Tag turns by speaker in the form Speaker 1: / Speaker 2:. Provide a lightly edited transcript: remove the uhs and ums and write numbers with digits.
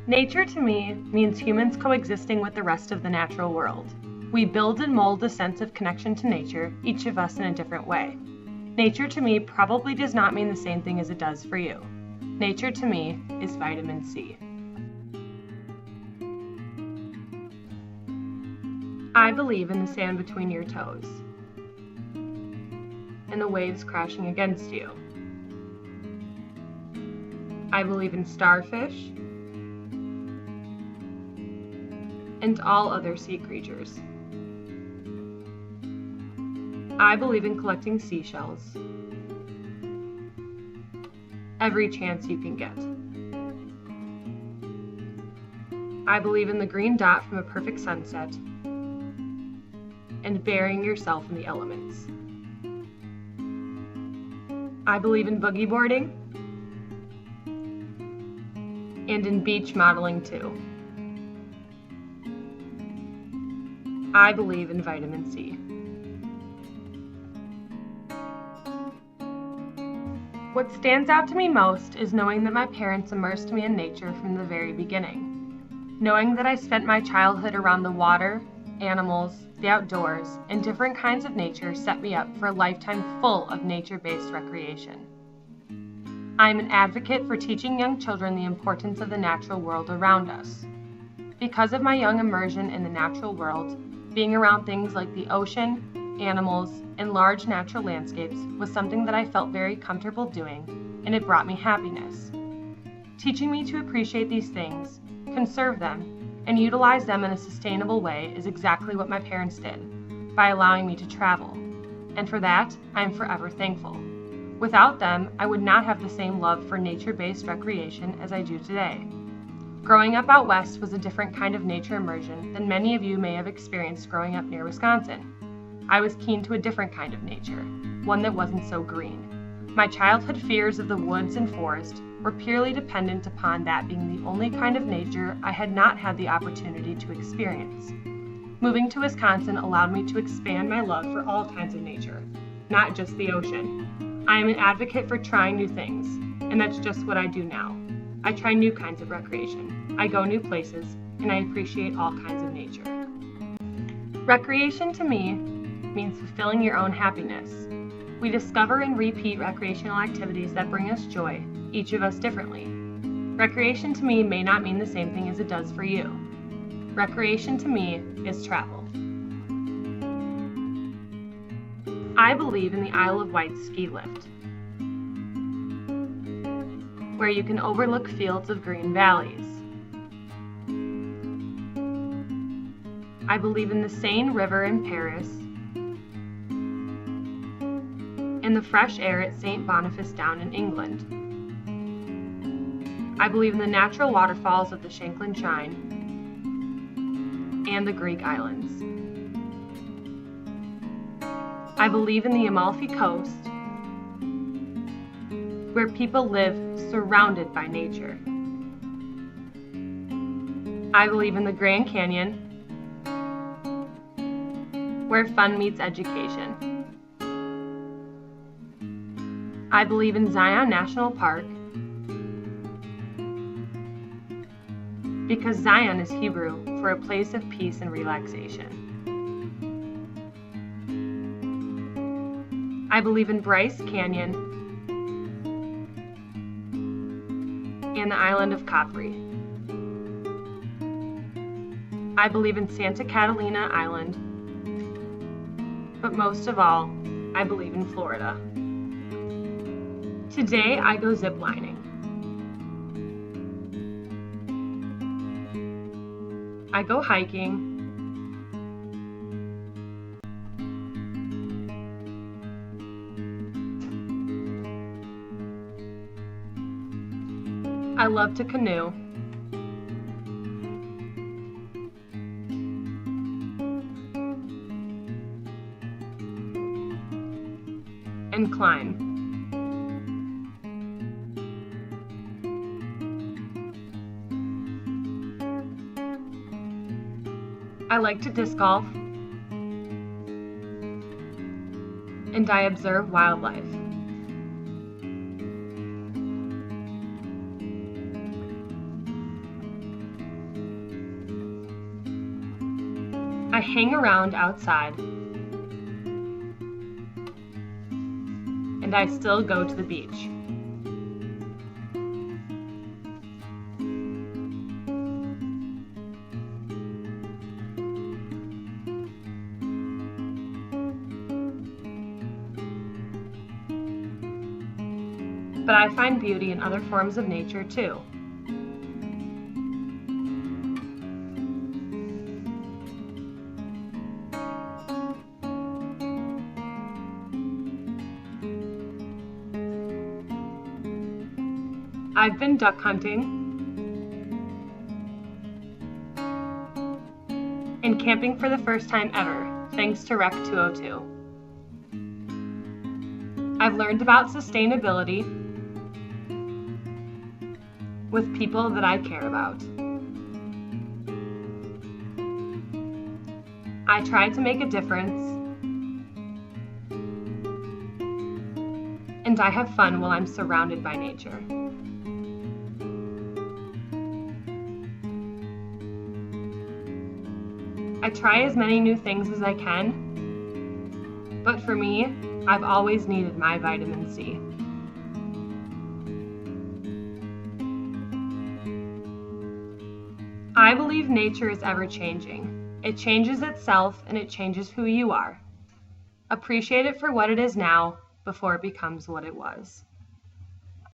Speaker 1: Nature to me means humans coexisting with the rest of the natural world. We build and mold a sense of connection to nature, each of us in a different way. Nature to me probably does not mean the same thing as it does for you. Nature to me is vitamin C. I believe in the sand between your toes and the waves crashing against you. I believe in starfish and all other sea creatures. I believe in collecting seashells every chance you can get. I believe in the green dot from a perfect sunset and burying yourself in the elements. I believe in boogie boarding and in beach modeling too. I believe in vitamin C. What stands out to me most is knowing that my parents immersed me in nature from the very beginning. Knowing that I spent my childhood around the water, animals, the outdoors, and different kinds of nature set me up for a lifetime full of nature-based recreation. I am an advocate for teaching young children the importance of the natural world around us. Because of my young immersion in the natural world, being around things like the ocean, animals, and large natural landscapes was something that I felt very comfortable doing, and it brought me happiness. Teaching me to appreciate these things, conserve them, and utilize them in a sustainable way is exactly what my parents did, by allowing me to travel. And for that, I am forever thankful. Without them, I would not have the same love for nature-based recreation as I do today. Growing up out west was a different kind of nature immersion than many of you may have experienced growing up near Wisconsin. I was keen to a different kind of nature, one that wasn't so green. My childhood fears of the woods and forest were purely dependent upon that being the only kind of nature I had not had the opportunity to experience. Moving to Wisconsin allowed me to expand my love for all kinds of nature, not just the ocean. I am an advocate for trying new things, and that's just what I do now. I try new kinds of recreation. I go new places, and I appreciate all kinds of nature. Recreation to me means fulfilling your own happiness. We discover and repeat recreational activities that bring us joy, each of us differently. Recreation to me may not mean the same thing as it does for you. Recreation to me is travel. I believe in the Isle of Wight ski lift, where you can overlook fields of green valleys. I believe in the Seine River in Paris and the fresh air at St. Boniface Down in England. I believe in the natural waterfalls of the Shanklin Shrine and the Greek islands. I believe in the Amalfi Coast, where people live surrounded by nature. I believe in the Grand Canyon, where fun meets education. I believe in Zion National Park because Zion is Hebrew for a place of peace and relaxation. I believe in Bryce Canyon and the island of Capri. I believe in Santa Catalina Island, but most of all, I believe in Florida. Today I go ziplining. I go hiking. I love to canoe. And climb. I like to disc golf, and I observe wildlife. hang around outside, and I still go to the beach. But I find beauty in other forms of nature too. I've been duck hunting and camping for the first time ever, thanks to Rec 202. I've learned about sustainability with people that I care about. I try to make a difference, and I have fun while I'm surrounded by nature. I try as many new things as I can, but for me, I've always needed my vitamin C. I believe nature is ever-changing. It changes itself and it changes who you are. Appreciate it for what it is now before it becomes what it was.